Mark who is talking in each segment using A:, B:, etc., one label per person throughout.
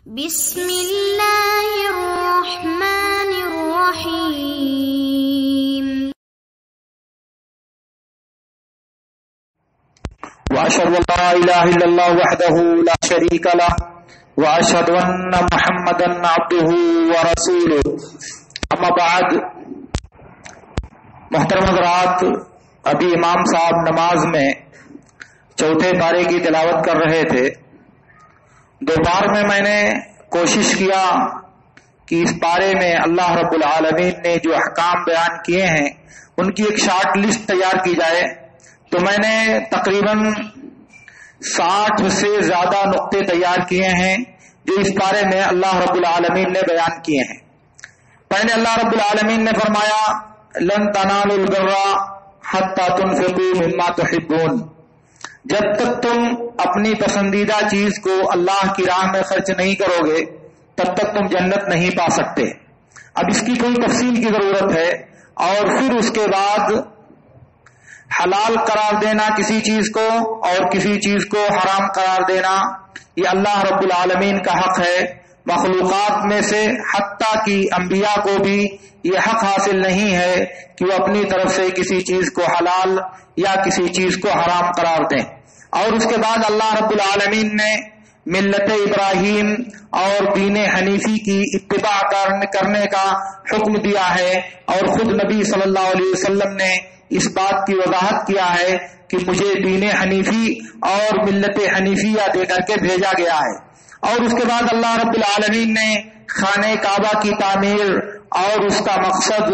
A: بسم اللہ الرحمن الرحیم
B: وأشهد أن لا إله إلا الله وحده لا شريك له وأشهد أن محمدا عبده ورسوله اما بعد. محترم حضرات، ابھی امام صاحب نماز میں چوتھے پارے کی تلاوت کر رہے تھے. دوپہر میں نے کوشش کیا کہ اس پارے میں اللہ رب العالمین نے جو احکام بیان کیے ہیں ان کی ایک شارٹ لسٹ تیار کی جائے. تو میں نے تقریباً 60 سے زیادہ نقطے تیار کیے ہیں جو اس بارے میں اللہ رب العالمین نے بیان کیے ہیں. پہلے اللہ رب العالمین نے فرمایا لن تنالوا البر حتى تنفقوا مما تحبون. جب تک تم اپنی پسندیدہ چیز کو اللہ کی راہ میں خرچ نہیں کرو گے تب تک تم جنت نہیں پا سکتے. اب اس کی کوئی تفصیل کی ضرورت ہے. اور پھر اس کے بعد حلال قرار دینا کسی چیز کو اور کسی چیز کو حرام قرار دینا یہ اللہ رب العالمین کا حق ہے. مخلوقات میں سے حتیٰ کہ انبیاء کو بھی یہ حق حاصل نہیں ہے کہ وہ اپنی طرف سے کسی چیز کو حلال یا کسی چیز کو حرام قرار دیں. اور اس کے بعد اللہ رب العالمین نے ملت ابراہیم اور دین حنیفی کی اتباع کرنے کا حکم دیا ہے. اور خود نبی صلی اللہ علیہ وسلم نے اس بات کی وضاحت کیا ہے کہ مجھے دین حنیفی اور ملت حنیفیہ دے کر کے بھیجا گیا ہے. اور اس کے بعد اللہ رب العالمین نے خانہ کعبہ کی تعمیر اور اس کا مقصد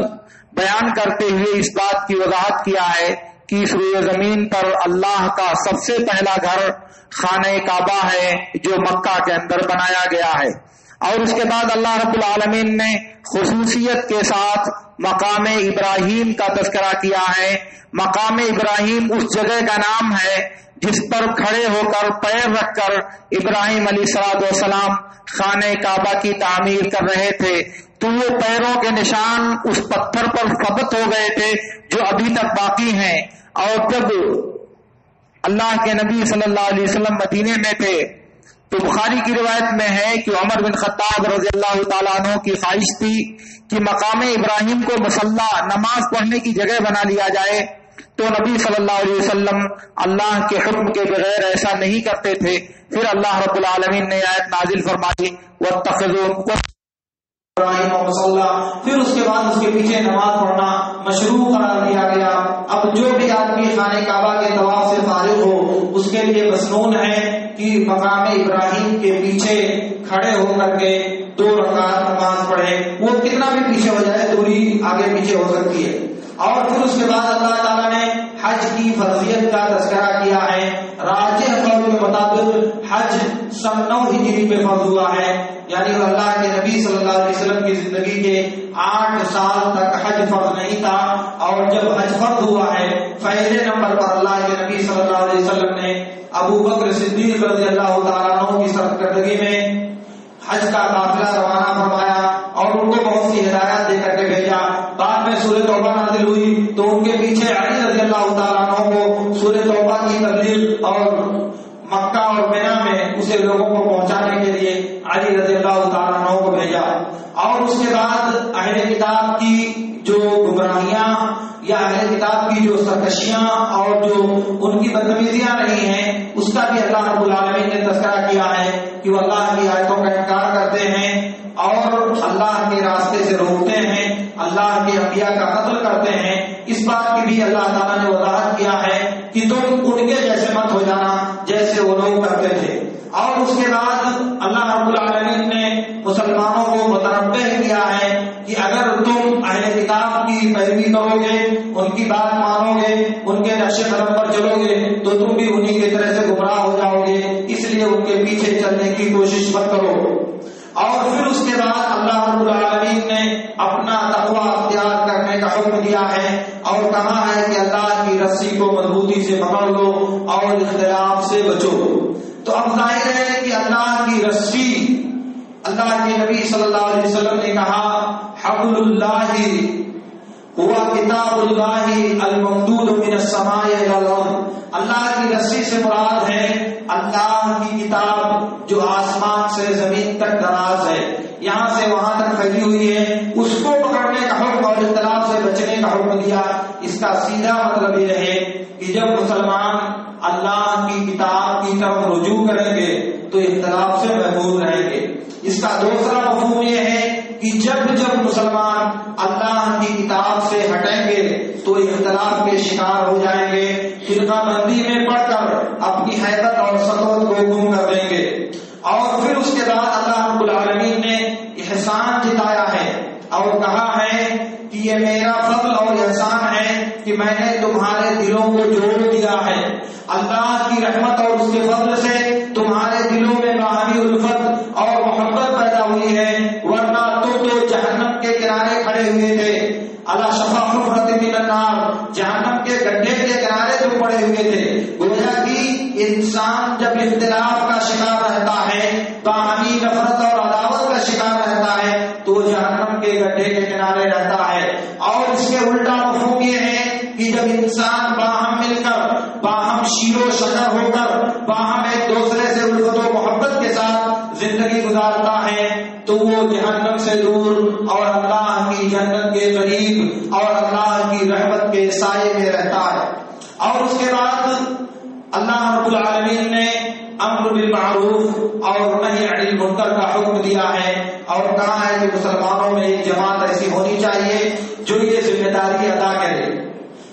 B: بیان کرتے ہوئے اس بات کی وضاحت کیا ہے کہ اس روئے زمین پر اللہ کا سب سے پہلا گھر خانہ کعبہ ہے جو مکہ کے اندر بنایا گیا ہے. اور اس کے بعد اللہ رب العالمین نے خصوصیت کے ساتھ مقام ابراہیم کا تذکرہ کیا ہے. مقام ابراہیم اس جگہ کا نام ہے جس پر کھڑے ہو کر پیر رکھ کر ابراہیم علیہ السلام خانہ کعبہ کی تعمیر کر رہے تھے. تو وہ پیروں کے نشان اس پتھر پر ثبت ہو گئے تھے جو ابھی تک باقی ہیں. اور جب اللہ کے نبی صلی اللہ علیہ وسلم مدینے میں تھے تو بخاری کی روایت میں ہے کہ عمر بن خطاب رضی اللہ تعالیٰ عنہ کی خواہش تھی کہ مقام ابراہیم کو مصلی نماز پڑھنے کی جگہ بنا لیا جائے. تو نبی صلی اللہ علیہ وسلم اللہ کے حکم کے بغیر ایسا نہیں کرتے تھے. پھر اللہ رب العالمین نے آیت نازل فرمائی واتخذوا
C: پھر اس کے بعد اس کے پیچھے نماز پڑھنا مشروع قرار دیا گیا. اب جو بھی آدمی خانہ کعبہ کے طواف سے فارغ ہو اس کے لیے مسنون ہے کہ مقام ابراہیم کے پیچھے کھڑے ہو کر کے 2 رکعت نماز پڑھے. وہ کتنا بھی پیچھے ہو جائے دوری آگے پیچھے ہو سکتی ہے. اور پھر اس کے بعد اللہ تعالیٰ نے حج کی فرضیت کا تذکرہ کیا ہے. راجح قول کے مطابق حج سن 9 ہجری پہ فرض ہوا ہے. یعنی اللہ کے نبی صلی اللہ علیہ وسلم کی زندگی کے 8 سال تک حج فرض نہیں تھا. اور جب حج فرض ہوا ہے پہلے نمبر پر اللہ کے نبی صلی اللہ علیہ وسلم نے ابو بکر صدیق رضی اللہ تعالیٰ عنہ کی سرکردگی میں حج کا قافلہ روانہ فرمایا اور ان کو بہت سی ہدایات دے کر کے بھیجا. بعد میں سورہ توبہ نازل ہوئی تو ان کے پیچھے علی رضی اللہ تعالیٰ عنہ کو سورہ توبہ کی تبلیغ اور مکہ اور مینا میں اسے لوگوں کو پہنچانے کے لیے علی رضی اللہ تعالیٰ عنہ کو بھیجا. اور اس کے بعد اہل کتاب کی جو گمراہیاں یا اہل کتاب کی جو سرکشیاں اور جو ان کی بدتمیزیاں رہی ہیں اس کا بھی اللہ رب العالمین نے تذکرہ کیا ہے کہ وہ اللہ کی آیتوں کا انکار کرتے ہیں اور اللہ کے راستے سے روکتے ہیں, اللہ کے انبیاء کا قتل کرتے ہیں. اس بات کی بھی اللہ تعالیٰ نے وضاحت کیا ہے کہ تم ان کے جیسے مت ہو جانا جیسے وہ لوگ کرتے تھے. اور اس کے بعد اللہ رب العالمین نے مسلمانوں کو متنبہ کیا ہے کہ اگر تم اہل کتاب کی پیروی کرو گے, ان کی بات مانو گے, ان کے نقش قدم پر چلو گے تو تم بھی انہی کی طرح سے گمراہ ہو جاؤ گے. اس لیے ان کے پیچھے چلنے کی کوشش مت کرو. اور پھر اس کے بعد اللہ رب العالمین نے اپنا تقویٰ اختیار کرنے کا حکم دیا ہے اور کہا ہے کہ اللہ کی رسی کو مضبوطی سے پکڑ لو اور اختلاف سے بچو. تو اب ظاہر ہے کہ اللہ کی رسی, اللہ کے نبی صلی اللہ علیہ وسلم نے کہا حبل اللہ هو کتاب اللہ الممدود من السماء الى الارض. اللہ کی رسی سے مراد ہے اللہ کی کتاب جو آسمان سے زمین تک دراز ہے، یہاں سے وہاں تک پھیلی ہوئی ہے، اس کو پکڑنے کا حکم اور اختلاف سے بچنے کا حکم دیا۔ اس کا سیدھا مطلب یہ ہے کہ جب مسلمان اللہ کی کتاب کی طرف رجوع کریں گے تو اختلاف سے محفوظ رہیں گے۔ اس کا دوسرا مفہوم یہ ہے کہ جب جب مسلمان اللہ کی کتاب سے ہٹیں گے تو اختلاف کے شکار ہو جائیں گے، فرقہ بندی میں پڑ کر اپنی حیبت اور سطوت کو گم کر دیں گے۔ اور پھر اس کے بعد اللہ رب العالمین نے احسان جتایا ہے اور کہا ہے کہ یہ میرا فضل اور احسان ہے کہ میں نے تمہارے دلوں کو جوڑ دیا ہے۔ اللہ کی رحمت اور اس کے فضل سے تمہارے دلوں میں باہمی الفت اور محبت پیدا ہوئی ہے، ورنہ تم تو جہنم کے کنارے کھڑے ہوئے تھے۔ اللہ شفا حفرت من النار، جہنم کے گڈھے کے کنارے تم پڑے ہوئے تھے۔ گویا کہ انسان جب اختلاف کا شکار رہتا ہے، باہمی نفرت اور عداوت کا شکار رہتا ہے تو جہنم کے گڈھے کے کنارے رہتا ہے۔ اور اس کے الٹا مفہوم یہ ہے کہ جب انسان باہم مل کر، باہم شیر و شکر ہو کر، باہم ایک دوسرے سے الفت و محبت کے ساتھ زندگی گزارتا ہے تو وہ جہنم سے دور اور اللہ کی جنت کے قریب اور اللہ کی رحمت کے سائے میں رہتا ہے۔ اور اس کے بعد اللہ رب العالمین نے امر بالمعروف اور نہی عن المنکر کا حکم دیا ہے اور کہا ہے کہ مسلمانوں میں ایک جماعت ایسی ہونی چاہیے جو یہ ذمہ داری ادا کرے۔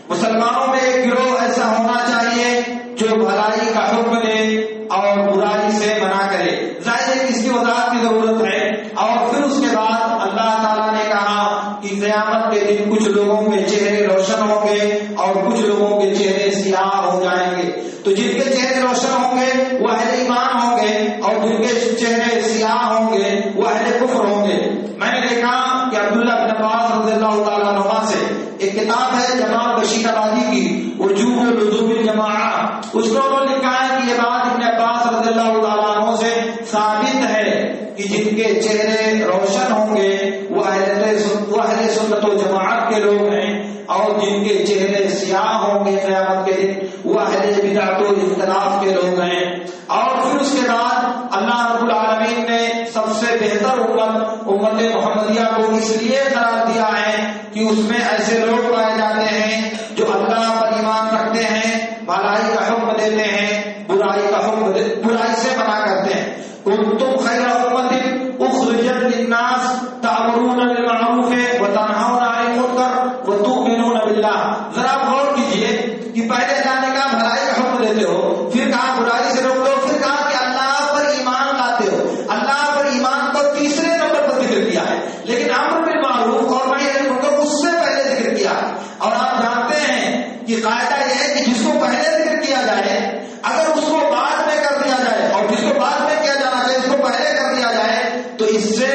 C: مسلمانوں میں ایک گروہ ایسا ہونا چاہیے جو بھلائی کا حکم دے اور برائی سے منع کرے۔ ظاہر ہے کہ اس کی وضاحت کی ضرورت ہے۔ اور پھر اس کے بعد اللہ تعالیٰ نے کہا کہ قیامت کے دن کچھ لوگوں کے چہرے روشن ہوں گے اور کچھ لوگوں کے چہرے سیاہ ہو جائیں گے۔ تو جن کے چہرے روشن ہوں گے وہ اہل ایمان ہوں گے اور جن کے چہرے سیاہ ہوں گے وہ اہل کفر ہوں گے۔ میں نے دیکھا کہ عبداللہ بن عباس رضی اللہ تعالیٰ عنہ سے ایک کتاب ہے جمال بشیر آبادی کی، وجوب لزوم الجماعہ، اس میں انہوں نے لکھا ہے کہ یہ بات ابن عباس رضی اللہ تعالیٰ عنہ سے ثابت ہے کہ جن کے چہرے روشن ہوں گے وہ اہل سنت و جماعت کے لوگ ہیں اور جن کے چہرے سیاہ ہوں گے قیامت کے دن وہ اہل بدعت و اختلاف کے لوگ ہیں۔ اور پھر اس کے بعد اللہ رب العالمین نے سب سے بہتر امت محمدیہ کو اس لیے قرار دیا ہے کہ اس میں ایسے لوگ پائے جاتے ہیں جو اللہ پر ایمان رکھتے ہیں، بھلائی کا حکم دیتے ہیں، برائی سے منع کرتے ہیں۔ کنتم خیر امت اخرجت للناس تأمرون بالمعروف وتنہون عن المنکر وتؤمنون باللہ۔ ذرا غور کیجئے کہ پہلے اللہ نے کہا بھلائی کا حکم دیتے ہو، پھر کہا برائی سے روک دو، پھر کہا کہ اللہ پر ایمان لاتے ہو۔ اللہ پر ایمان کو تیسرے نمبر پر ذکر کیا ہے، لیکن امر بالمعروف اور نہی عن المنکر اس سے پہلے ذکر کیا ہے۔ اور آپ جانتے ہیں کہ قاعدہ یہ ہے کہ جس کو پہلے ذکر کیا جائے اگر اس کو بعد میں کر دیا جائے اور جس کو بعد میں کیا جانا چاہیے اس کو پہلے کر دیا جائے تو اس سے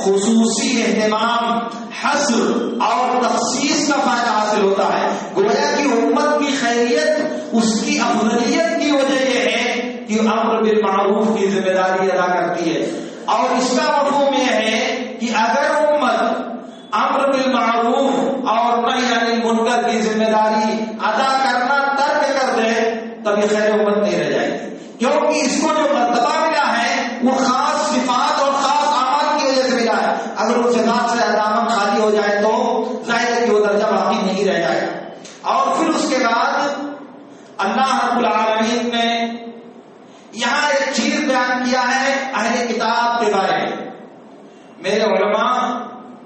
C: خصوصی اہتمام، حصر اور تخصیص کا فائدہ حاصل ہوتا ہے۔ گویا کہ امت کی خیریت، اس کی افضلیت کی وجہ یہ ہے کہ امر بالمعروف کی ذمہ داری ادا کرتی ہے۔ اور اس کا مفہوم یہ ہے کہ اگر امت امر بالمعروف اور نہی عن المنکر کی ذمہ داری ادا کرنا ترک کر دے تب یہ خیر امت نہیں رہ جائے گی، کیونکہ اس کو جو مرتبہ ملا ہے وہ خاص صفات اور خاص اعمال کی وجہ سے ملا ہے۔ اگر ان صفات سے دامن خالی ہو جائے تو ظاہر ہے کہ وہ درجہ باقی نہیں رہ جائے گا۔ اور پھر اس کے بعد اللہ رب العالمین نے یہاں ایک چیز بیان کیا ہے اہل کتاب کے بارے میں۔ میرے علماء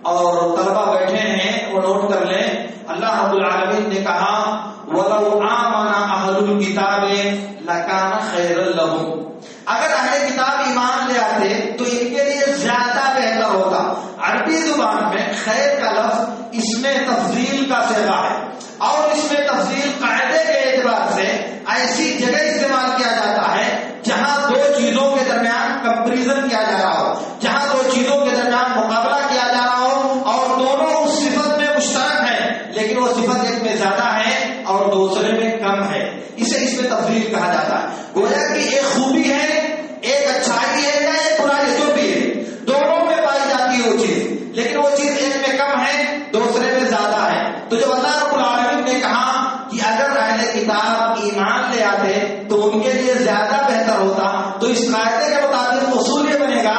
C: اور طلبہ بیٹھے ہیں وہ نوٹ کر لیں، اللہ رب العالمین نے کہا وَلَوْ آمَنَ أَهْلُ الْكِتَابِ لَكَانَ خَيْرًا لَهُمْ۔ اگر اہل کتاب ایمان لے آتے تو ان کے لیے زیادہ بہتر ہوتا۔ عربی زبان میں خیر کا لفظ اس میں تفضیل کا صیغہ ہے اور اس میں تفضیل قاعدے کے اعتبار سے ایسی جگہ استعمال کیا جاتا ہے جہاں دو چیزوں کے درمیان کمپیریزن کیا جا رہا ہو، جہاں دو چیزوں کے درمیان مقابلہ کیا جا رہا ہو اور دونوں اس صفت میں مشترک ہیں لیکن وہ صفت ایک میں زیادہ ہے اور دوسرے میں کم ہے، اسے اس میں تفضیل کہا جاتا ہے۔ گویا کہ ایک خوبی ہے، ایک اچھائی ہے یا ایک برائی جو بھی ہے، دونوں میں پائی جاتی ہے وہ چیز، لیکن وہ چیز ایک میں کم ہے دوسرے میں زیادہ ہے۔ تو جب اللہ رب العالمین نے کہا کہ اگر اہل کتاب ایمان لے جاتے تو ان کے لیے زیادہ بہتر ہوتا. تو اس قاعدے کے مطابق اصول یہ بنے گا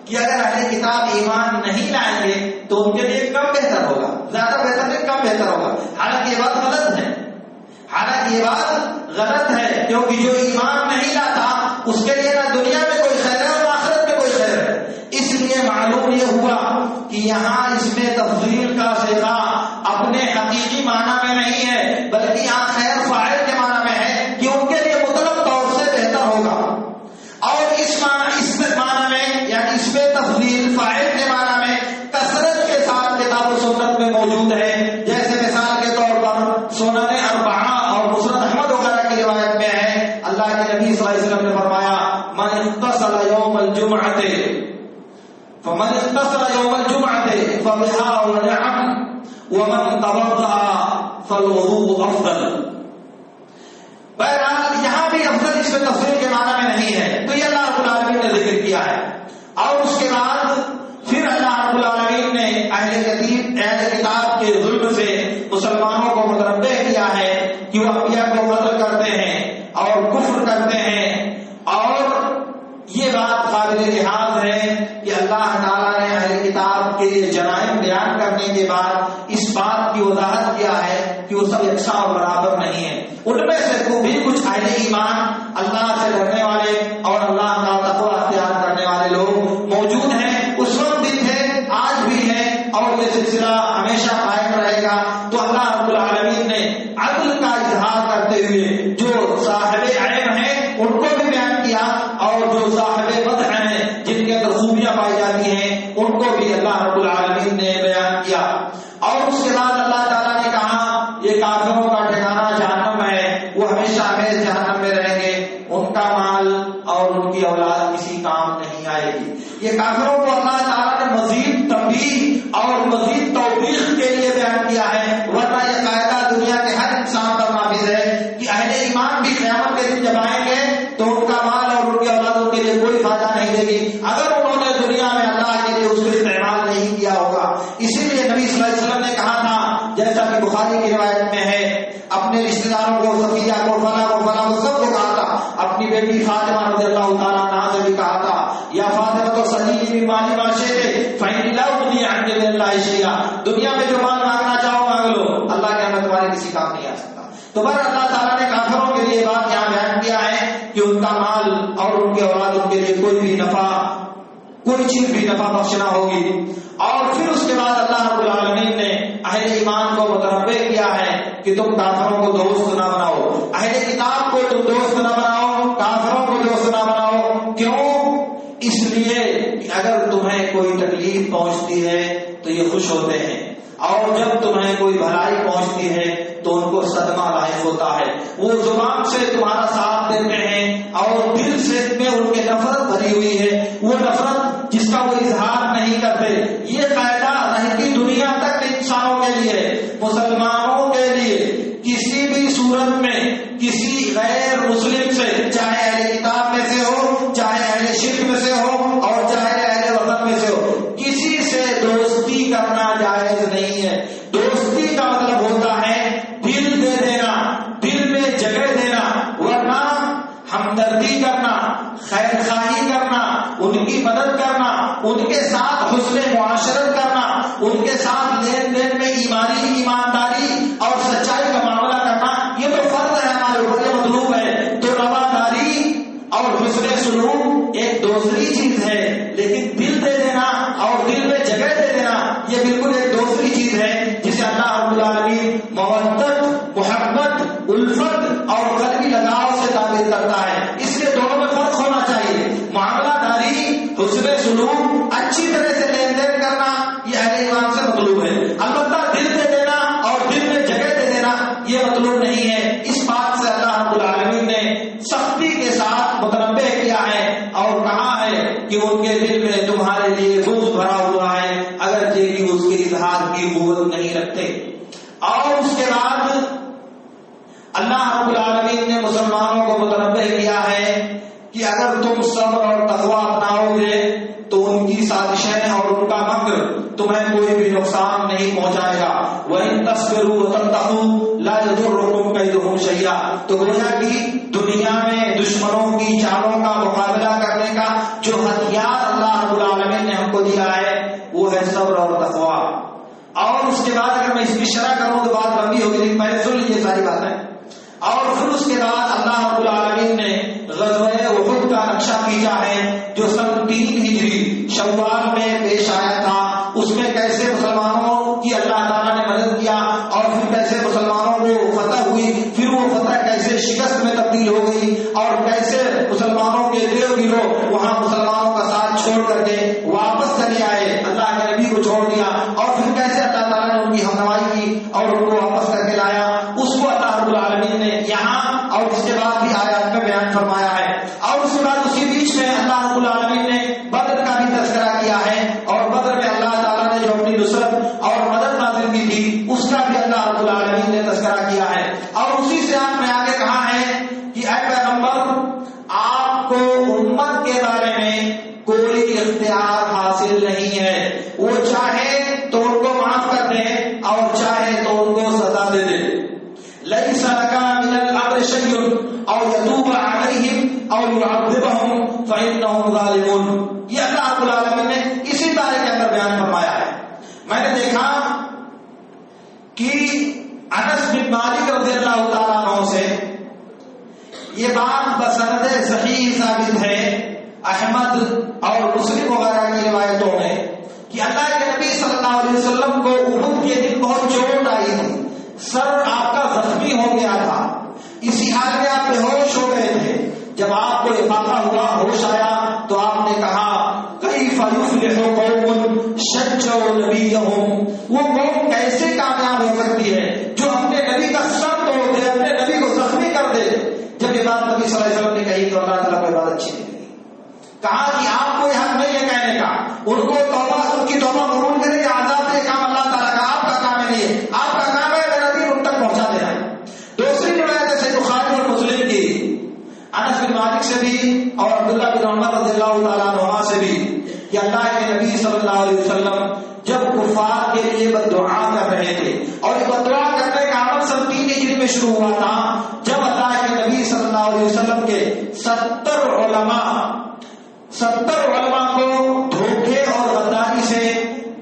C: کہ اگر اہل کتاب ایمان نہیں لائیں گے تو ان کے لیے کم بہتر ہوگا, زیادہ بہتر نہیں کم بہتر ہوگا. حالانکہ یہ بات غلط ہے, حالانکہ یہ بات غلط ہے, کیونکہ جو ایمان نہیں لاتا اس کے لیے نہ دنیا میں کوئی خیر ہے اور آخرت میں کوئی خیر ہے. اس لیے معلوم یہ ہوا کہ یہاں اس میں تفضیل کا صیغہ اپنے حقیقی معنی میں نہیں ہے, بلکہ یہاں خیر فاعل کے معنی میں ہے کہ ان کے لیے مطلق طور سے بہتر ہوگا. اور اس معنی میں یعنی اس میں تفضیل فاعل کے معنی میں کثرت کے ساتھ کتاب و سنت میں موجود ہے. جیسے مثال کے طور پر سنن اربعہ اور مسند احمد وغیرہ کی روایت میں ہے, اللہ کے نبی صلی اللہ علیہ وسلم نے فرمایا من اغتسل یوم الجمعۃ فمن اغتسل یوم الجمعۃ فبها ونعم ومن توضأ فالوضوء افضل. بہرحال یہاں بھی افضل اس میں تفصیل کے معنی میں نہیں ہے, تو یہ اللہ رب العالمین نے ذکر کیا ہے. اور اس کے بعد پھر اللہ رب العالمین نے اہل کتاب کے ظلم سے مسلمانوں کو متنبہ کیا ہے کہ وہ انبیاء کو قتل کرتے ہیں اور کفر کرتے ہیں. اور یہ بات قابل لحاظ ہے کہ اللہ تعالیٰ نے اہل کتاب کے جرائم بیان کرنے کے بعد اس بات کی وضاحت کیا ہے کہ وہ سب یکساں اور برابر نہیں ہیں. ان میں سے بھی کچھ اہل ایمان, اللہ سے ڈرنے والے اور اللہ کا تقویٰ اختیار کرنے والے لوگ موجود ہیں. اس وقت بھی تھے, آج بھی ہیں, اور یہ سلسلہ ہمیشہ قائم رہے گا. تو اللہ رب العالمین نے عدل کا اظہار کرتے ہوئے جو صاحب عیب ہیں ان کو بھی بیان کیا, اور جو صاحب بدع ہیں جن کے اندر خوبیاں پائی جاتی ہیں ان کو بھی اللہ رب العالمین نے بیان کیا. اور اس کے بعد اللہ تعالیٰ نے کہا یہ کافروں کا ٹھکانہ جہنم ہے, وہ ہمیشہ ہمیشہ جہنم میں رہیں گے, ان کا مال اور ان کی اولاد کسی کام نہیں آئے گی. یہ کافروں کو اللہ تعالیٰ نے مزید تنبیہ اور مزید توبیخ کے لیے بیان کیا ہے, ورنہ یہ قاعدہ دنیا کے ہر انسان پر نافذ ہے کہ اہل ایمان بھی قیامت کے دن جب آئیں گے تو ان کا مال اور ان کی اولادوں کے لیے کوئی فائدہ نہیں دے گی اگر انہوں نے دنیا میں اللہ کے لیے اس کو استعمال نہیں کیا ہوگا. اسی لیے نبی صلی اللہ علیہ وسلم نے کہا تھا, جیسا کہ بخاری کی روایت میں ہے, اپنے رشتے داروں کو, صفیہ کو, فلاں کو سب کو کہا تھا. اپنی بیٹی فاطمہ رضی اللہ تعالیٰ عنہا سے بھی کہا تھا, یا فاطمہ تو سلیمی من مالی ما شئت فإنی لا أغنی عنک من اللہ شیئا, دنیا میں جو مال مانگنا چاہو مانگ لو, اللہ کے ہمیں تمہارے کسی کام نہیں آ سکتا. تو بر اللہ تعالیٰ نے کافروں کے لیے بات یہاں بیان کیا ہے کہ ان کا مال اور ان کے اولاد ان کے لیے کوئی بھی نفع, کوئی چیز بھی نفع بخش نہ ہوگی. اور پھر اس کے بعد اللہ رب العالمین نے اہل ایمان کو متنبہ کیا ہے کہ تم کافروں کو دوست نہ بناؤ, اہل کتاب کو تم دوست نہ بناؤ, کافروں کو دوست نہ بناؤ. کیوں؟ اس لیے کہ اگر تمہیں کوئی تکلیف پہنچتی ہے تو یہ خوش ہوتے ہیں, اور جب تمہیں کوئی بھلائی پہنچتی ہے تو ان کو صدمہ لاحق ہوتا ہے. وہ زبان سے تمہارا ساتھ دیتے ہیں اور دل سے میں ان کے نفرت بھری ہوئی ہے, وہ نفرت جس کا وہ اظہار نہیں کرتے. یہ قاعدہ رہتی دنیا تک انسانوں کے لیے, مسلمانوں کے لیے کسی بھی صورت میں کسی غیر مسلم سے, چاہے اہل کتاب میں سے ہو, چاہے اہل شرک میں سے ہو, اور چاہے اہل وطن میں سے ہو, کسی سے دوستی کرنا جائز نہیں ہے. دوستی کا مطلب ہوتا ہے دل دے دینا, دل میں جگہ دینا, ورنہ ہمدردی کرنا, خیر خواہی کرنا, ان کی مدد کرنا, ان کے ساتھ حسن معاشرت کرنا, ان کے ساتھ لین دین میں ایمانداری اور سچائی کا معاملہ کرنا, یہ تو فرض ہے ہمارے اوپر, یہ مطلوب ہے. تو رواداری اور حسن سلوک ایک دوسری چیز ہے, لیکن دل دے دینا اور دل میں جگہ دے دینا یہ بالکل ایک دوسری چیز ہے, جسے اللہ رب العالمین مودت, محبت, الفت اور قلبی لگاؤ سے تعبیر کرتا ہے. اس لیے دونوں میں فرق ہونا چاہیے. معاملہ داری, حسن سلوک, اچھی طرح سے لین دین کرنا یہ اہل ایمان سے مطلوب ہے. البتہ دل دے دینا اور دل میں جگہ دے دینا یہ مطلوب نہیں ہے. اس بات سے اللہ رب العالمین نے سختی کے ساتھ متنبہ کیا ہے اور کہا ہے کہ ان کے دل میں تمہارے لیے بغض بھرا ہوا ہے, اگرچہ کہ اس کے اظہار کی قوت نہیں رکھتے. اور اس کے بعد اللہ رب العالمین نے مسلمانوں کو متنبہ کیا ہے کہ اگر تم صبر اور تقویٰ اپناؤ گے تو ان کی سازشیں اور ان کا مکر تمہیں کوئی بھی نقصان نہیں پہنچائے گا. وَإِن تَصْبِرُوا وَتَتَّقُوا لَا يَضُرُّكُمْ كَيْدُهُمْ شَيْئًا. تو گویا کہ دنیا میں دشمنوں کی چالوں کا مقابلہ کرنے کا جو ہتھیار اللہ رب العالمین نے ہم کو دیا ہے وہ ہے صبر اور تقویٰ. اور اس کے بعد اگر میں اس کی شرح کروں تو بات لمبی ہوگی، لیکن پہلے سن لیجیے ساری باتیں. اور پھر اس کے بعد اللہ رب العالمین نے غزوہ احد کا نقشہ کھینچا ہے جو سن 3 ہجری شوال میں پیش آیا تھا. اس میں کیسے مسلمانوں کی اللہ تعالیٰ نے مدد کیا اور پھر کیسے مسلمانوں کو فتح ہوئی، پھر وہ فتح کیسے شکست میں تبدیل ہو گئی اور کیسے مسلمانوں کے دیو گروہ وہاں مسلمانوں کا ساتھ چھوڑ کر کے واپس چلے آئے، اللہ کے نبی کو چھوڑ دیا، اور پھر کیسے اللہ تعالیٰ نے ان کی ہمدردی کی اور ان کو واپس کر کے لایا. اس کو اللہ رب العالمین نے یہاں اور اس کے بعد بھی آیات میں بیان فرمایا ہے. اور اس کے بعد اسی بیچ میں اللہ رب العالمین نے بدر کا بھی تذکرہ کیا ہے، اور بدر میں اللہ تعالیٰ نے جو اپنی نصرت اور مدد نازل کی تھی اس کا بھی اللہ رب العالمین نے تذکرہ کیا ہے. اور اسی سے آپ میں آگے کہا ہے کہ اے پیغمبر آپ کو امت کے بارے میں کوئی اختیار حاصل نہیں ہے، وہ چاہے تو ان کو معاف کر دے اور چاہے تو ان کو سزا دے دے. لَيْسَ لَكَ مِنَ الْأَمْرِ شَيْءٌ أَوْ يَتُوبَ عَلَيْهِمْ أَوْ يُعَذِّبَهُمْ فَإِنَّهُمْ ظَالِمُونَ. یہ اللہ رب العالمین نے اسی بارے کے اندر بیان فرمایا ہے. میں نے دیکھا کہ انس بن مالک رضی اللہ تعالیٰ عنہ سے یہ بات بسند صحیح ثابت ہے احمد اور مسلم وغیرہ کی روایتوں میں کہ اللہ کے نبی صلی اللہ علیہ وسلم کو احد کے دن بہت چوٹ آئی تھی، سر آپ کا زخمی ہو گیا تھا، اسی حال میں آپ بے ہوش ہو گئے تھے. جب آپ کو افاقہ ہوا، ہوش آیا، تو آپ نے کہا کیف یفلح قوم شجعوا نبیہم، وہ قوم کیسے کامیاب ہو سکتی ہے جو اپنے نبی کا سر توڑ دے، اپنے نبی کو زخمی کر دے. جب یہ بات نبی صلی اللہ علیہ وسلم نے کہی تو اللہ تعالیٰ کو یہ بات اچھی نہیں لگی. کہا کہ آپ کو یہ حق نہیں ہے کہنے کا، ان کو توبہ، ان کی توبہ قبول کرے کہ عذاب سے کام اللہ تعالیٰ کا، آپ کا کام ہے نہیں ہے، آپ کا کام ہے میرا دین ان تک پہنچا دینا. دوسری روایت ہے صحیح بخاری اور مسلم کی انس بن مالک سے بھی اور عبداللہ بن عمر رضی اللہ تعالیٰ عنہما سے بھی کہ اللہ کے نبی صلی اللہ علیہ وسلم جب کفار کے لیے بد دعا کر رہے تھے، اور یہ بد دعا کرنے کا عمل سن 3 ہجری میں شروع ہوا تھا جب اللہ کے نبی صلی اللہ علیہ وسلم کے 70 علماء کو دھوکے اور غداری سے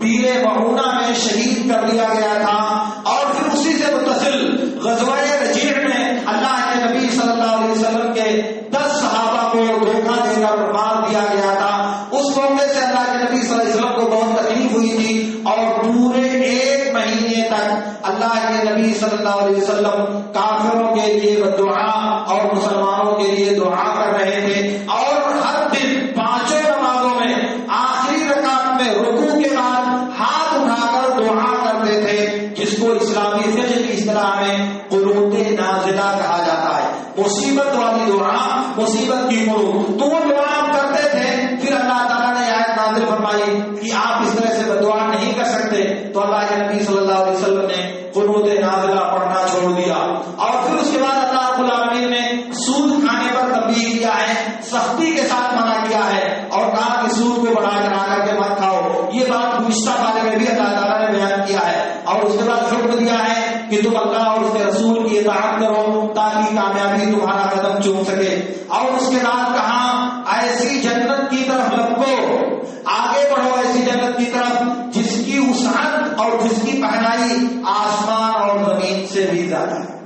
C: تیر معونہ میں شہید کر دیا گیا تھا. اور پھر اسی سے متصل غزوہ رجیع میں اللہ کے نبی صلی اللہ علیہ وسلم کے 10 صحابہ کو دھوکہ دے کر مار دیا گیا تھا. اس موقع سے اللہ کے نبی صلی اللہ علیہ وسلم کو بہت تکلیف ہوئی تھی اور پورے 1 مہینے تک اللہ کے نبی صلی اللہ علیہ وسلم کافروں کے لیے دعا اور مسلمانوں کے لیے دعا کر رہے تھے. اور ہر دن 5 نمازوں میں آخری رکعت میں رکوع کے بعد ہاتھ اٹھا کر دعا کرتے تھے، جس کو اسلامی فقہ کی اصطلاح میں قنوت نازلہ کہا جاتا ہے، مصیبت والی دعا، مصیبت کی قنوت. تو وہ دعا آپ کرتے تھے. پھر اللہ تعالیٰ نے آیت نازل فرمائی کہ آپ اس طرح سے دعا نہیں کر سکتے، تو اللہ کے نبی صلی اللہ علیہ وسلم نے قنوت نازلہ پڑھنا چھوڑ دیا. اور پھر اس کے بعد اللہ رب العالمین نے سود کھانے پر تنبیہ کیا ہے، سختی کے ساتھ منع کیا ہے اور کہا کہ سود کو بڑھا چڑھا کر کے مت کھاؤ. یہ بات گزشتہ بارے میں بھی اللہ تعالیٰ نے بیان کیا ہے. اور اس کے بعد حکم دیا ہے کہ تم اللہ اور اس کے رسول کی اطاعت کرو تاکہ کامیابی تمہارا قدم چوم سکے. اور اس کے بعد کہا ایسی جنت کی طرف لپکو، آگے بڑھو ایسی جنت کی طرف جس کی وسعت اور جس کی پہنائی آسمان اور زمین سے بھی زیادہ ہے.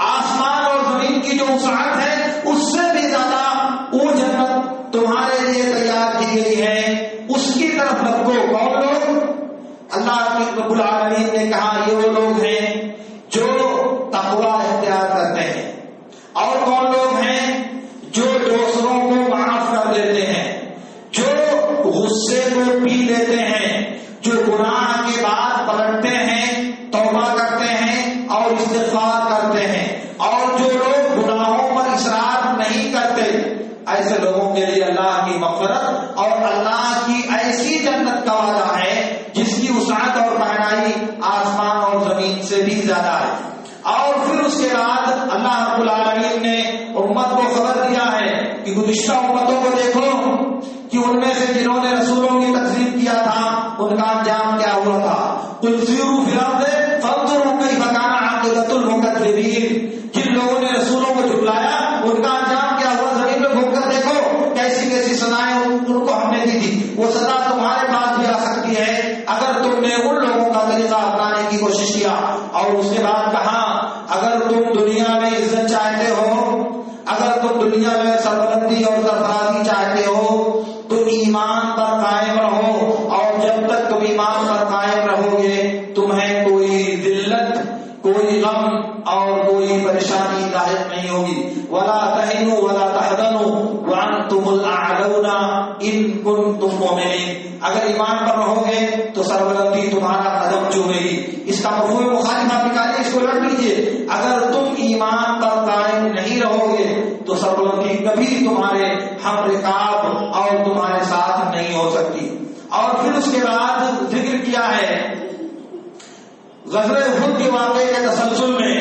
C: آسمان اور زمین کی جو وسعت ہے اس سے بھی زیادہ وہ جنت تمہارے لیے تیار کی گئی ہے، اس کی طرف لپکو. کون لوگ؟ اللہ رب العالمین نے کہا یہ وہ لوگ ہیں جو تقوی اختیار کرتے ہیں. اور کون لوگ ہیں؟ جو دوسروں کو معاف کر دیتے ہیں، جو غصے کو پی لیتے ہیں، جو گناہ کے بعد پلٹتے ہیں، توبہ کرتے ہیں اور استغفار کرتے ہیں، اور جو لوگ گناہوں پر اصرار نہیں کرتے. ایسے لوگوں کے لیے اللہ کی مغفرت اور اللہ کی ایسی جنت کا وعدہ ہے جس کی وسعت اور پہنائی آسمان اور زمین سے بھی زیادہ ہے. اور پھر اس کے بعد اللہ رب العالمین نے امت کو خبر دیا ہے کہ گزشتہ امتوں کو دیکھو کہ ان میں سے جنہوں نے رسولوں کی تکذیب کیا تھا ان کا انجام کیا سیروا فی الارض فانظروا کیف کان عاقبۃ المکذبین. جن لوگوں نے رسولوں کو جھٹلایا ان کا انجام کیا ہوا. زمین میں گھوم کر دیکھو کیسی کیسی سزائیں ان کو ہم نے دی تھی. وہ سزا تمہارے پاس بھی آ سکتی ہے اگر تم نے ان لوگوں کا طریقہ اپنانے کی کوشش کیا. اور اس کے بعد کہا اگر تم دنیا میں عزت چاہتے ہو، اگر تم دنیا میں سربلندی اور سرفرازی چاہتے ہو تو ایمان پر قائم رہو. اور جب تک تم ایمان پر قائم رہو گے تمہیں کوئی ذلت، کوئی غم اور کوئی پریشانی لاحق نہیں ہوگی. ولا تہنوا ولا تحزنوا وانتم الاعلون ان کنتم مؤمنین. اگر ایمان پر رہو گے تو سربلندی تمہارا قدم چومے گی. اس کا مفہوم مخالف آپ نکالیں، اس کو لٹ لیجیے. اگر تم ایمان پر قائم نہیں رہو گے تو سربلندی کبھی تمہارے ہم رکاب اور تمہارے ساتھ نہیں ہو سکتی. اور پھر اس کے بعد ذکر کیا ہے غزوہ احد کے واقعے کے تسلسل میں.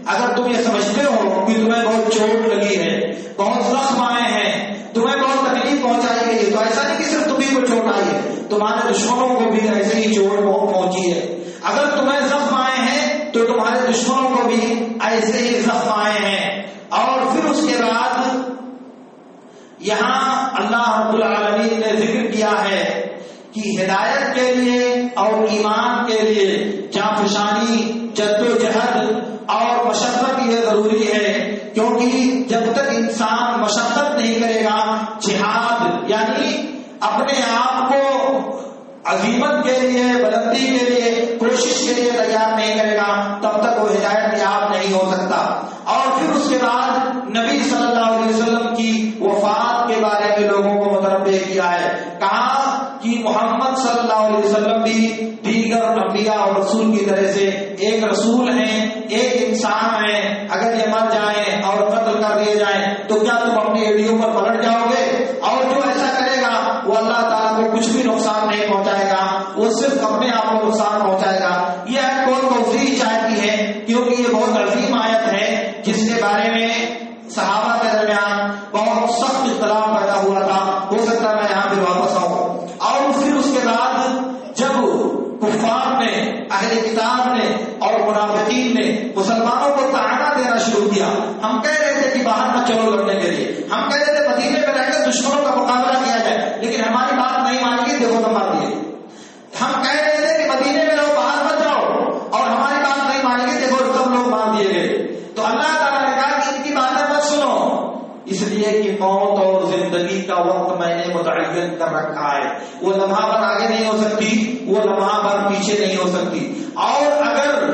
C: اگر تم یہ سمجھتے ہو کہ تمہیں بہت چوٹ لگی ہے، بہت زخم آئے ہیں، تمہیں بہت تکلیف پہنچائی گئی ہے، تو ایسا نہیں کہ صرف تمہیں کو چوٹ آئی ہے، تمہارے دشمنوں کو بھی ایسے ہی چوٹ پہنچی ہے. اگر تمہیں زخم آئے ہیں تو تمہارے دشمنوں کو بھی ایسے ہی زخم آئے ہیں. اور پھر اس کے بعد یہاں اللہ رب العالمین نے ذکر کیا ہے کہ ہدایت کے لیے اور ایمان کے لیے جانفشانی، جدوجہد اور مشقت یہ ضروری ہے. کیونکہ جب تک انسان مشقت نہیں کرے گا، جہاد یعنی اپنے آپ کو عظیمت کے لیے، بلندی کے لیے، کوشش کے لیے تیار نہیں کرے گا، تب تک وہ ہدایت یاب نہیں ہو سکتا. اور پھر اس کے بعد نبی صلی اللہ علیہ وسلم کی وفات کے بارے میں لوگوں کو متنبہ کیا ہے. کہا کہ محمد صلی اللہ علیہ وسلم بھی دیگر انبیاء اور رسول کی طرح سے ایک رسول ہیں، ایک انسان ہیں. اگر یہ مر جائیں اور قتل کر دیے جائیں تو کیا تم اپنی ایڈیوں پر پلٹ جاؤ گے؟ اور جو ایسا کرے گا وہ اللہ تعالیٰ کو کچھ بھی نقصان نہیں پہنچائے گا، وہ صرف اپنے آپ کو نقصان پہنچائے گا. یہ آیت بہت توضیح چاہتی ہے کیونکہ یہ بہت عظیم آیت ہے جس کے بارے میں صحابہ کے درمیان بہت سخت اختلاف پیدا ہوا تھا. ہو سکتا ہے میں یہاں پہ واپس آؤں. اور پھر اس کے بعد جب کفار نے، اہل کتاب نے اور منافقین نے مسلمانوں کو طعنہ دینا شروع کیا. ہم کہہ رہے تھے کہ باہر نہ چلو لڑنے کے لیے، ہم کہہ رہے تھے مدینے میں رہ کر دشمنوں کا مقابلہ کیا جائے، لیکن ہماری بات نہیں مانی گئی، دیکھو تو مار دیے. ہم کہہ رہے تھے کہ مدینے میں رہو، باہر مت جاؤ، اور ہماری بات نہیں مانی گئی، دیکھو سب لوگ مار دیے گئے. تو اللہ تعالیٰ نے کہا کہ ان کی باتیں مت سنو، اس لیے کہ موت اور زندگی کا وقت میں نے متعین کر رکھا ہے. وہ لمحہ پر آگے نہیں ہو سکتی، وہ لمحہ پر پیچھے نہیں ہو سکتی. اور اگر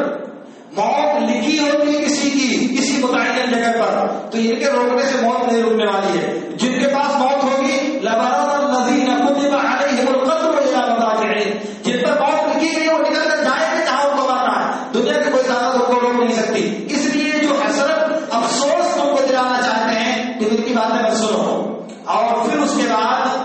C: موت لکھی ہوتی کسی کی کسی متعین جگہ پر تو ان کے روکنے سے موت نہیں رکنے والی ہے. جن کے پاس موت ہوگی لبرز الذین کتب علیہم القتل الی مضاجعہم، جن پر موت لکھی گئی وہ نکل کر جائیں گے جہاں ان کو مارنا ہے. دنیا کی کوئی طاقت ان کو روک نہیں سکتی. اس لیے جو حسرت افسوس تم کو دلانا چاہتے ہیں تو ان کی باتیں مت سنو. اور پھر اس کے بعد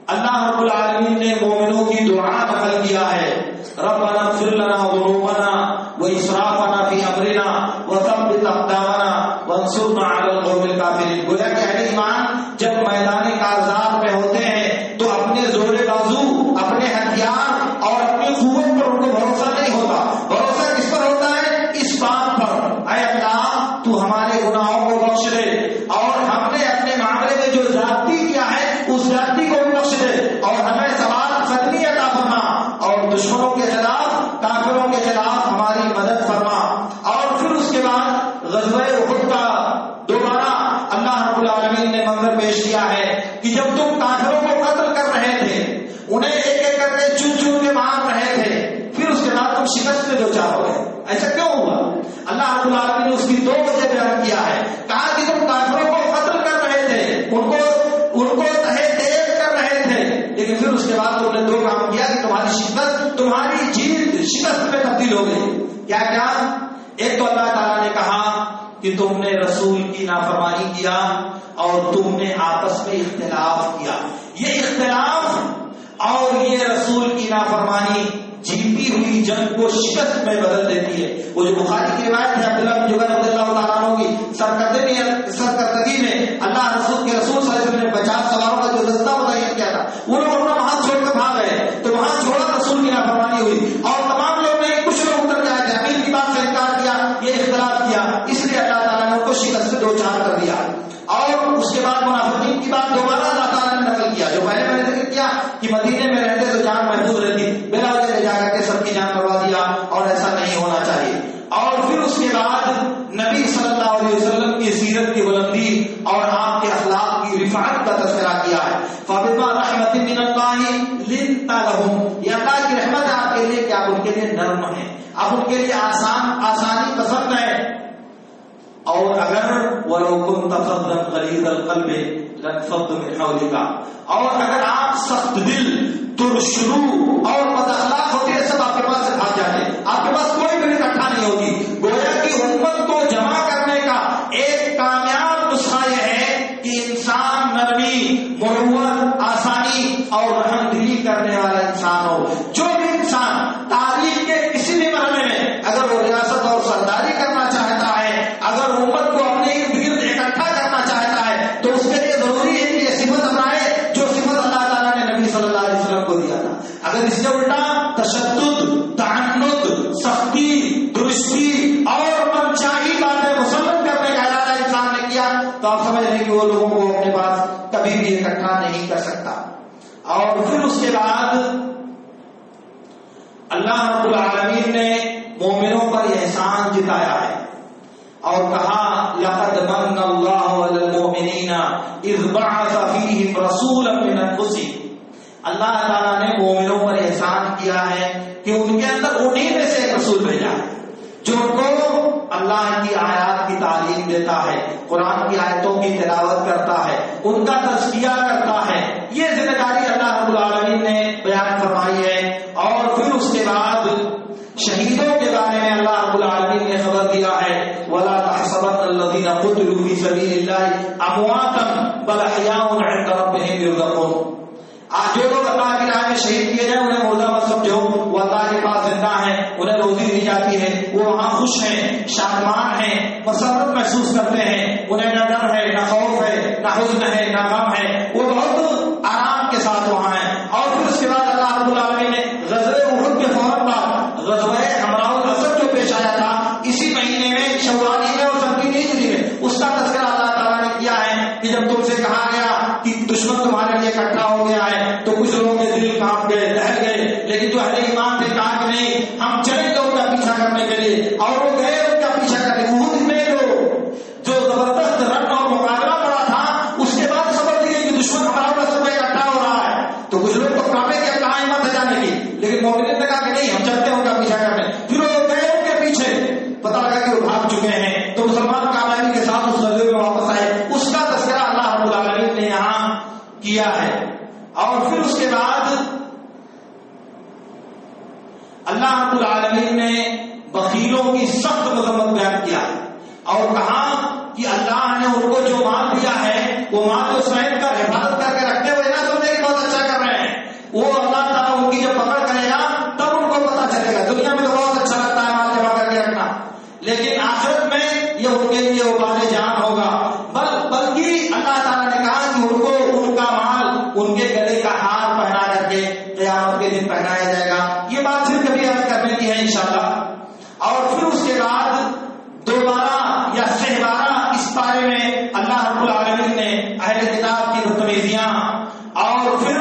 C: اللہ رب العالمین نے مومنوں کی دعا نقل کیا ہے. ربنا اغفر لنا ذنوبنا واسرافنا فی امرنا وثبت اقدامنا وانصرنا علی القوم الکافرین. گویا کہ اہل ایمان جب میدان کارزار میں ہوتے ہیں تو اپنے زور بازو، اپنے ہتھیار اور اپنی قوت پر ان کو بھروسہ نہیں ہوتا. بھروسہ کس پر ہوتا ہے؟ اس بات پر اے اللہ تو ہمارے گناہوں کو بخش دے، اور ہم نے اپنے معاملے میں جو زیادتی کیا ہے اس زیادتی کو بھی بخش دے، اور ہمیں ثواب قدمی عطا فرما، اور دشمنوں کے خلاف، کافروں کے خلاف ہماری مدد فرما. اور پھر اس کے بعد غزوہ احد کا دوبارہ اللہ رب العالمین نے منظر پیش کیا ہے کہ جب تم کافروں کو قتل کر رہے تھے، انہیں ایک ایک کر کے چون چون کے مار رہے تھے، پھر اس کے بعد تم شکست میں دو چار ہو گئے. ایسا کیوں ہوا؟ اللہ رب العالمین نے اس کی دو وجہ بیان کیا ہے. کہا کہ تم کافروں کو قتل کر رہے تھے، ان کو تہے تیز کر رہے تھے، لیکن پھر اس کے بعد تم نے دو کام کیا کہ تمہاری شکست، تمہاری جیت شکست میں تبدیل ہو گئی. کیا کیا؟ ایک تو اللہ تعالیٰ نے کہا کہ تم نے رسول کی نافرمانی کیا اور تم نے آپس میں اختلاف کیا. یہ اختلاف اور یہ رسول کی نافرمانی جیتی ہوئی جنگ کو شکست میں بدل دیتی ہے. وہ جو بخاری کی روایت ہے عبداللہ بن جبیر رضی اللہ تعالیٰ عنہ کی، سرکردگی میں اللہ رسول کے رسول صلی اللہ علیہ وسلم نے 50 سواروں کا جو دستہ متعین کیا تھا، وہ لوگ اپنا وہاں چھوڑ کر بھاگ گئے، تو وہاں چھوڑا رسول کی نافرمانی ہوئی. کہ مدینے میں رہتے تو جان محفوظ رہتی، بلا وجہ لے جا کر کے سب کی جان کروا دیا، اور ایسا نہیں ہونا چاہیے۔ اور پھر اس کے بعد نبی صلی اللہ علیہ وسلم کی سیرت کی بلندی اور آپ کے اخلاق کی رفعت کا تذکرہ کیا ہے۔ فَبِمَا رَحْمَةٍ مِّنَ اللَّهِ لِنتَ لَهُمْ، یہ اللہ کی رحمت ہے آپ کے لیے کہ آپ ان کے لیے نرم ہیں، آپ ان کے لیے آسانی پسند ہے۔ اور اگر وَلَوْ كُنتَ فَظًّا غَلِيظَ الْقَلْبِ لَانفَضُّوا مِنْ حَوْلِكَ، اور اگر آپ سخت دل، ترشرو اور بد اخلاق ہوتے ہیں، سب آپ کے پاس سے بھاگ جاتے، آپ کے پاس کوئی بھی اکٹھا نہیں ہوتی۔ گویا کہ امت کو جمع کرنے کا ایک کامیاب نسخہ یہ ہے کہ انسان نرمی، مروت، آسانی اور رحم دلی کرنے والا انسان ہو۔ جو بھی انسان تاریخ کے کسی بھی مرحلے میں اگر وہ ریاست اور سرداری کرنا چاہتا ہے، اگر امت کو اپنے ارد گرد اکٹھا کرنا چاہتا ہے، تو اس کے لیے ضروری ہے کہ یہ صفت اپنائے جو صفت اللہ تعالیٰ نے نبی صلی اللہ علیہ وسلم کو دیا تھا۔ اگر اس سے الٹا تشدد، تعنت، سختی، درستی اور منچاہی باتیں مسلط کرنے کا ارادہ انسان نے کیا، تو آپ سمجھ لیں کہ وہ لوگوں کو اپنے پاس کبھی بھی اکٹھا نہیں کر سکتا۔ اور پھر اس کے بعد اللہ رب العالمین نے مومنوں پر احسان جتایا ہے اور کہا لقد من اللہ علی المؤمنین اذ بعث فیہم رسولا من انفسہم، اللہ تعالیٰ نے مومنوں پر احسان کیا ہے کہ ان کے اندر انہی میں سے ایک رسول بھیجا ہے جو ان کو اللہ کی آیات کی تعلیم دیتا ہے، قرآن کی آیتوں کی تلاوت کرتا ہے، ان کا تزکیہ کرتا ہے۔ یہ ذمہ داری اللہ رب العالمین نے بیان فرمائی ہے۔ اور پھر اس کے بعد شہیدوں کے بارے میں اللہ رب العالمین نے خبر دیا ہے وَلَا تَحْسَبَنَّ الَّذِينَ قُتِلُوا فِي سَبِيلِ اللَّهِ أَمْوَاتًا بَلْ أَحْيَاءٌ عِندَ رَبِّهِمْ يُرْزَقُونَ۔ آج جو لوگ اللہ کی راہ میں شہید کیے جائیں انہیں مردہ مت سمجھو، وہ اللہ کے پاس زندہ ہیں، انہیں روزی دی جاتی ہے، وہ وہاں خوش ہیں، شادمان ہیں، مسرت محسوس کرتے ہیں، انہیں نہ ڈر ہے، نہ خوف ہے، نہ حزن ہے، نہ غم ہے، وہ بہت آرام کے ساتھ وہاں ہیں۔ اور پھر اس کے بعد اللہ رب العالمین نے غزوہ احد کے فوراً بعد غزوہ حمراء الاسد جو پیش آیا تھا اسی مہینے میں شوال میں اور سنگین ہجری میں، اس کا تذکرہ اللہ تعالیٰ نے کیا ہے کہ جب تم سے کہا گیا کہ دشمن تمہارے لیے اکٹھا ہو گیا ہے تو کچھ لوگوں کے دل کانپ گئے، دہل گئے، لیکن جو اہل ایمان تھے کہا کہ نہیں ہم چلیں گے ان کا پیچھا کرنے کے لیے، اور وہ گئے ان کا پیچھا کرنے۔ احد میں جو زبردست رن اور مقابلہ پڑا تھا اس کے بعد خبر دی گئی کہ دشمن ہمارا رسول میں اکٹھا ہو رہا ہے، تو کچھ لوگ تو کانپے کہ کہاں ہمت ہے جانے کی، لیکن مومنین نے کہا کہ نہیں ہم چلتے ہیں ان کا پیچھا کرنے۔ پھر وہ گئے ان کے پیچھے، پتہ لگا کہ وہ بھاگ چکے ہیں، تو مسلمان کامیابی کے ساتھ اس غزوے میں واپس آئے، اس کا تذکرہ اللہ رب العالمین نے یہاں کیا ہے۔ اور پھر اس کے بعد اللہ رب العالمین نے بخیلوں کی سخت مذمت بیان کیا اور کہا کہ اللہ نے ان کو جو مال دیا ہے وہ مال تو سوئم کا حفاظت کر کے رکھتے ہوئے نہ سمجھے کہ بہت اچھا کر رہے ہیں، وہ اللہ تعالیٰ ان کی جب پکڑ کرے گا تب ان کو پتا چلے گا۔ دنیا میں تو بہت اچھا لگتا ہے مال جمع کر کے رکھنا، لیکن آخرت میں یہ ان کے لیے وبال جان ہوگا۔ بلکہ اللہ تعالیٰ نے کہا کہ ان کو ان کا مال ان کے گلے کا ہار پہنا کر کے قیامت کے دن پہنایا جائے گا۔ یہ بات پھر کبھی عرض کرنے کی ہے انشاءاللہ۔ اور پھر اس کے بعد دوبارہ یا سہبارہ اس بارے میں اللہ رب العالمین نے اہل کتاب کی بدتمیزیاں اور پھر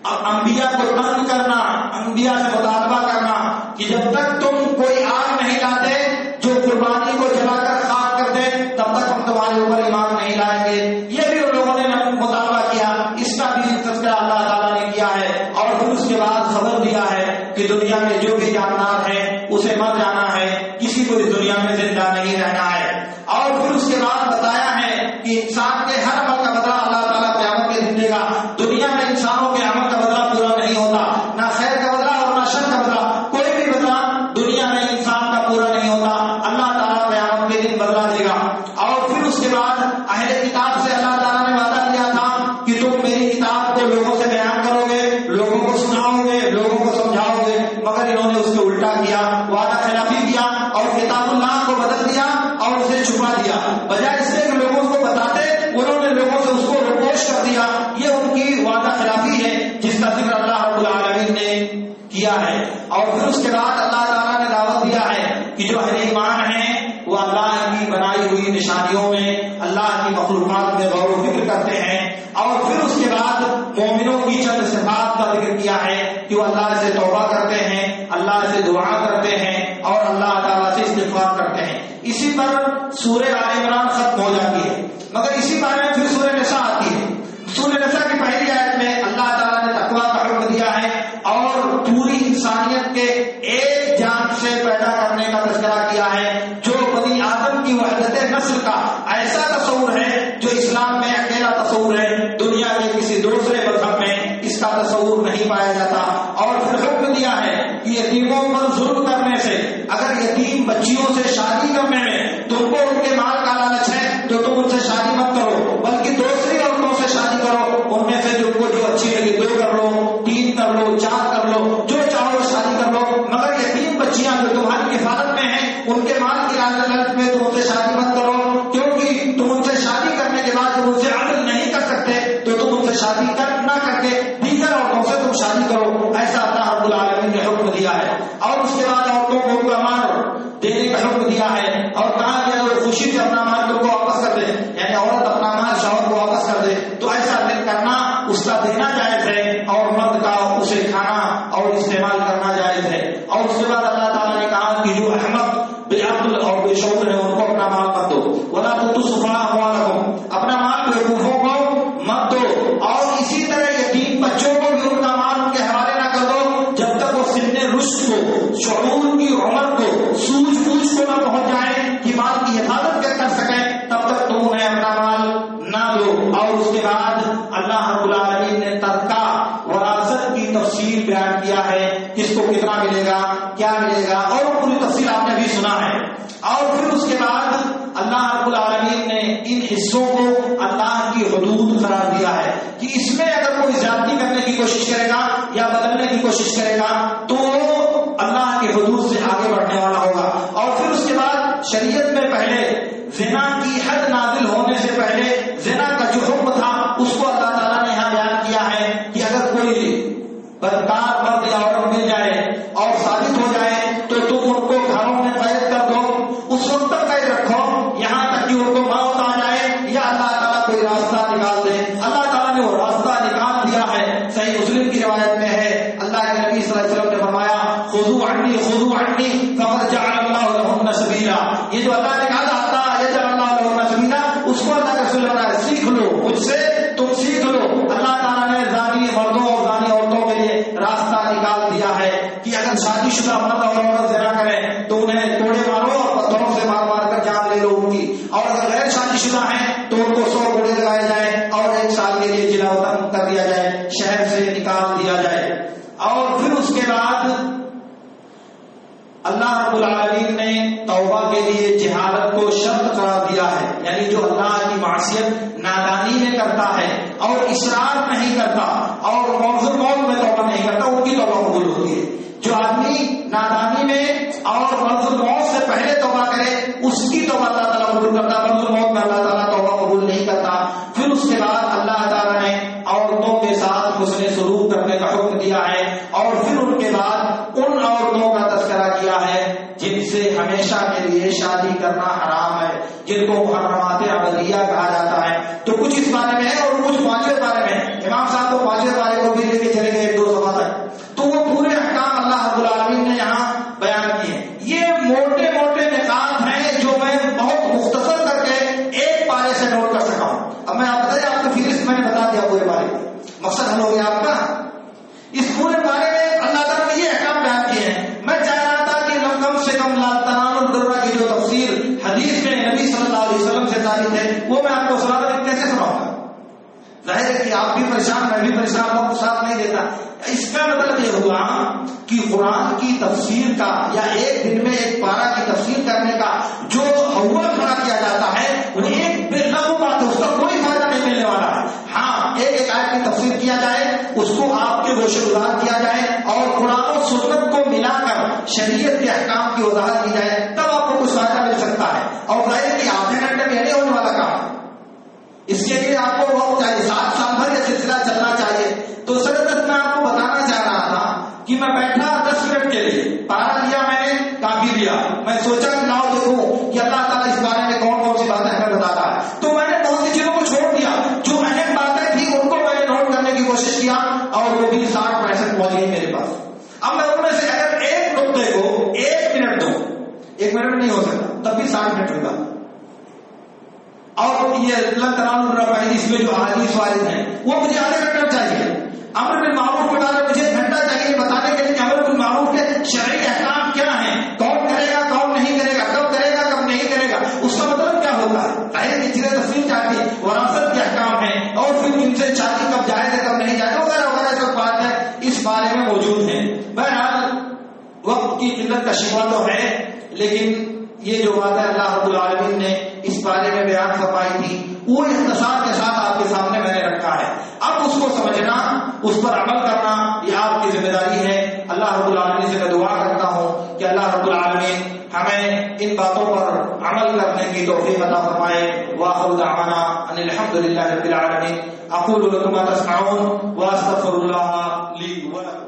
C: انبیاء کو تنگ کرنا، انبیاء سے مطالبہ کرنا کہ جب تک تم کوئی آگ نہیں لاتے جو قربانی کو جلا کر خاک کر دے تب تک ہم تمہارے اوپر ایمان نہیں لائیں گے، یہ بھی ان لوگوں نے مطالبہ کیا، اس کا بھی تذکرہ اللہ تعالیٰ نے کیا ہے۔ اور پھر اس کے بعد خبر دیا ہے کہ دنیا میں جو بھی جاندار ہے اسے مر جانا ہے، کسی کو اس دنیا میں زندہ نہیں رہنا ہے۔ اور پھر اس کے بعد بتایا ہے کہ انسان کے ہر عمل کا بدلہ اللہ تعالیٰ قیامت کے دن دے گا۔ دنیا میں انسانوں کے عمل کا بدلہ پورا نہیں ہوتا، نہ خیر کا بدلہ اور نہ شر کا بدلہ، کوئی بھی بدلہ دنیا میں انسان کا پورا نہیں ہوتا، اللہ تعالیٰ قیامت کے دن بدلہ دے گا۔ اور پھر اس کے بعد اہل کتاب سے اللہ تعالیٰ نے وعدہ کیا تھا کہ تم میری کتاب کو لوگوں سے بیان کرو گے، لوگوں کو سناؤ گے، لوگوں کو سمجھاؤ گے، مگر انہوں نے اس کو الٹا کیا، وعدہ خلافی کیا اور کتاب اللہ کو بدل دیا اور اسے چھپا دیا۔ بجائے اس سے کہ لوگوں کو بتاتے انہوں نے لوگوں سے اس کو رپوش کر دیا۔ یہ ان کی وعدہ خلافی ہے جس کا ذکر اللہ رب العالمین نے کیا ہے۔ اور پھر اس کے بعد اللہ تعالیٰ نے دعوت دیا ہے کہ جو اہل ایمان ہیں وہ اللہ کی بنائی ہوئی نشانیوں میں، اللہ کی مخلوقات میں غور و فکر کرتے ہیں۔ اور پھر اس کے بعد مومنوں کی چند صفات کا ذکر کیا ہے کہ وہ اللہ سے توبہ کرتے ہیں، اللہ سے دعا کرتے ہیں اور اللہ تعالیٰ سے استغفار کرتے ہیں. اسی پر سورہ آل عمران ختم ہو جاتی ہے، مگر اسی بارے میں پھر سورہ نساء آتی ہے. سورہ نساء کی پہلی آیت میں اللہ تعالیٰ نے تقویٰ کا حکم دیا ہے اور پوری انسانیت کے ایک جان سے پیدا کرنے کا تذکرہ کیا ہے، جو بنی آدم کی وحدت نسل کا ایسا تصور ہے جو اسلام میں اکیلا تصور ہے، دنیا کے کسی دوسرے مذہب میں اس کا تصور نہیں پایا جاتا. اور پھر حکم دیا ہے کہ یتیموں پر ظلم کرنے سے، اگر یتیم بچیوں سے شادی کرنے میں تم کو ان کے مال کا لالچ ہے تو تم ان سے شادی مت کرو، بلکہ دوسری عورتوں سے شادی کرو، ان میں سے تم کو جو اچھی لگے 2 کر لو، 3 کر لو، 4 کر لو، جو چاہو شادی کر لو، مگر یتیم بچیاں جو تمہاری کفالت میں ہیں ان کے مال کی لالچ میں تم ان سے شادی مت کرو، کیونکہ تم ان سے شادی کرنے کے بعد جب ان سے عدل نہیں کر سکتے تو تم ان سے شادی نہ کر کے دیگر عورتوں سے تم شادی کرو. ایسا اللہ رب العالمین نے حکم دیا ہے. اور اس کے بعد عورتوں کو ان کا مال دینے کا حکم دیا ہے اور کہا گیا وہ خوشی سے اپنا مال تم کو واپس کر دے، یعنی عورت اپنا مال شوہر کو واپس کر دے تو ایسا کرنا اس کا دینا جائز ہے اور مرد کا اسے کھانا اور استعمال کرنا جائز ہے. اور اس کے بعد اللہ تعالیٰ نے کہا کہ جو احمد بے عقل اور بے شعور ہے ان کو اپنا مال مت دو، ولا تؤتوا السفهاء اموالكم، اپنا مال بیوقوفوں کو مت دو. اور اسی طرح یتیم بچوں کو بھی ان کا مال ان کے حوالے نہ کر دو جب تک وہ سن رشد کو، شعور کی عمر کو، سوجھ بوجھ کو نہ پہنچ جائے کہ مال کی حفاظت کر سکیں، تب تک تم انہیں اپنا مال نہ دو. اور اس کے بعد اللہ رب العالمین نے ترکہ وراثت کی تفصیل بیان کیا ہے، کس کو کتنا ملے گا، کیا ملے گا، اور وہ پوری تفصیل آپ نے بھی سنا ہے. اور پھر اس کے بعد اللہ رب العالمین نے ان حصوں کو اللہ کی حدود قرار دیا ہے کہ اس میں اگر کوئی زیادتی کرنے کی کوشش کرے گا یا بدلنے کی کوشش کرے گا تو اللہ کی حدود سے آگے بڑھنے والا ہوگا. اور پھر اس کے بعد شریعت میں پہلے زنا کی حد نازل ہونے سے پہلے زنا کا جو حکم تھا اس کو اللہ تعالیٰ نے یہاں بیان کیا ہے کہ اگر کوئی بدکار مرد یا عورت مل جائے اور ثابت ہو جائے تو تم ان کو گھروں میں قید کر دو، اس وقت تک قید رکھو یہاں تک کہ ان کو موت آ جائے یا اللہ تعالیٰ کوئی راستہ نکال دے. اللہ تعالیٰ نے وہ راستہ نکال دیا ہے. صحیح مسلم کی روایت میں ہے اللہ کے نبی صلی اللہ علیہ وسلم نے فرمایا خذوا عني فقد جعل اللہ لهن سبیلا. یہ جو اللہ نے کہا تھا یجعل اللہ لهن سبیلا، اس کو اللہ کے رسول نے فرمایا سیکھ لو مجھ سے، تم سیکھ لو. اللہ تعالیٰ نے زانی مردوں اور زانی عورتوں کے لیے راستہ نکال دیا ہے کہ اگر شادی شدہ مرد اور عورت زنا کریں تو انہیں کوڑے مارو اور پتھروں سے مار مار کر جان لے لو ان کی، اور اگر غیر شادی شدہ ہیں تو ان کو 100 کوڑے لگائے جائیں اور 1 سال کے لیے جلا وطن کر دیا جائے، شہر سے نکال دیا جائے. اور پھر اس کے بعد اللہ رب العالمین نے توبہ کے لیے جہالت کو شرط قرار دیا ہے، یعنی جو اللہ کی معصیت نادانی میں کرتا ہے اور اصرار نہیں کرتا اور موضوع موت میں توبہ نہیں کرتا ان کی توبہ قبول ہوتی ہے. جو آدمی نادانی میں اور موضوع موت سے پہلے توبہ کرے اس کی توبہ اللہ تعالیٰ قبول کرتا، موضوع موت میں اللہ تعالیٰ توبہ قبول نہیں کرتا. پھر اس کے بعد اللہ تعالیٰ نے عورتوں کے ساتھ حسن سلوک کرنے کا حکم دیا ہے اور پھر ان کے بعد ان عورتوں کا تذکرہ کیا ہے جن سے ہمیشہ کے لیے شادی کرنا حرام ہے، جن کو محرمات ابدیہ کہا جاتا ہے. تو کچھ اس بارے میں ہے اور کچھ 5ویں بارے میں. امام صاحب کو 5ویں بارے کو بھی لے کے چلے گئے 2 صفحہ تک، تو وہ پورے احکام اللہ رب العالمین نے یہاں بیان کیے. یہ موٹے موٹے نکات ہیں جو میں بہت مختصر کر کے ایک پارے سے نوٹ کر سکا ہوں. اب میں آپ بتائیے، آپ کو فہرست میں نے بتا دیا پورے بارے میں، مقصد حل ہو گیا آپ کا. اس پورے بارے میں اللہ تعالیٰ نے یہ احکام بیان کیے ہیں. میں چاہ رہا تھا کہ کم سے کم لا تنالوا البر کی جو تفسیر حدیث میں نبی صلی اللہ علیہ وسلم سے ثابت ہے وہ میں آپ کو سنا دوں، کیسے سناؤں گا؟ ظاہر ہے کہ آپ بھی پریشان، میں بھی پریشان، وقت ساتھ نہیں دیتا. اس کا مطلب یہ ہوا کہ قرآن کی تفسیر کا یا ایک دن میں ایک پارہ کی تفسیر کرنے کا جو ہوا کھڑا کیا جاتا ہے وہ ایک بے لغو بات ہے، اس کا کوئی فائدہ نہیں ملنے والا ہے. ہاں، ایک آیت کی تفسیر کیا جائے، اس کو آپ کے گوشے گزار کیا جائے اور قرآن و سنت کو ملا کر شریعت کے احکام کی وضاحت کی جائے، تب آپ کو کچھ فائدہ مل سکتا ہے. اور ظاہر ہے کہ آدھے گھنٹے میں نہیں ہونے والا کام، اس کے لیے آپ کو وقت چاہیے، 7 سال بھر یہ سلسلہ چلنا چاہیے. تو سرحد میں آپ کو بتانا چاہ رہا تھا کہ میں بیٹھا 10 منٹ کے لیے، پارا لیا میں نے، کافی لیا، میں سوچا کہ لاؤ دیکھوں کہ اللہ تعالیٰ اس بارے میں کون کون سی باتیں ہمیں بتاتا ہے. تو میں نے بہت سی چیزوں کو چھوڑ دیا، جو اہم باتیں تھیں ان کو میں نے نوٹ کرنے کی کوشش بھی 60-65 پہنچ گئی میرے پاس. اب میں ان میں سے اگر ایک نقطے کو 1 منٹ دوں، 1 منٹ نہیں ہو سکتا، تب بھی 60 منٹ ہوگا. اور یہ اللہ تعالیٰ اس میں جو احادیث وارد ہیں وہ مجھے آدھا گھنٹہ چاہیے. امر بالمعروف کے بارے میں مجھے گھنٹہ چاہیے بتانے کے لیے کہ امر بالمعروف کے شرعی احکام کیا ہیں، کون کرے گا کون نہیں کرے گا، کب کرے گا کب نہیں کرے گا، اس کا مطلب کیا ہوتا ہے. ظاہر کی چیزیں تفصیل چاہتی ہے، وراثت کے احکام ہیں، اور پھر ان سے شادی کب جائز ہے کب نہیں جائز وغیرہ وغیرہ جو بات ہے اس بارے میں موجود ہیں. بہرحال وقت کی قلت کا شکوہ تو ہے، لیکن یہ جو بات ہے اللہ رب العالمین نے اس بارے میں بیان فرمائی تھی وہ اختصار کے ساتھ آپ کے سامنے میں نے رکھا ہے. اب اس کو سمجھنا، اس پر عمل کرنا یہ آپ کی ذمہ داری ہے. اللہ رب العالمین سے میں دعا کرتا ہوں کہ اللہ رب العالمین ہمیں ان باتوں پر عمل کرنے کی توفیق عطا فرمائے. وآخر دعوانا ان الحمد للہ رب العالمین. اقول لکم ما تسمعون واستغفر اللہ لی ولکم.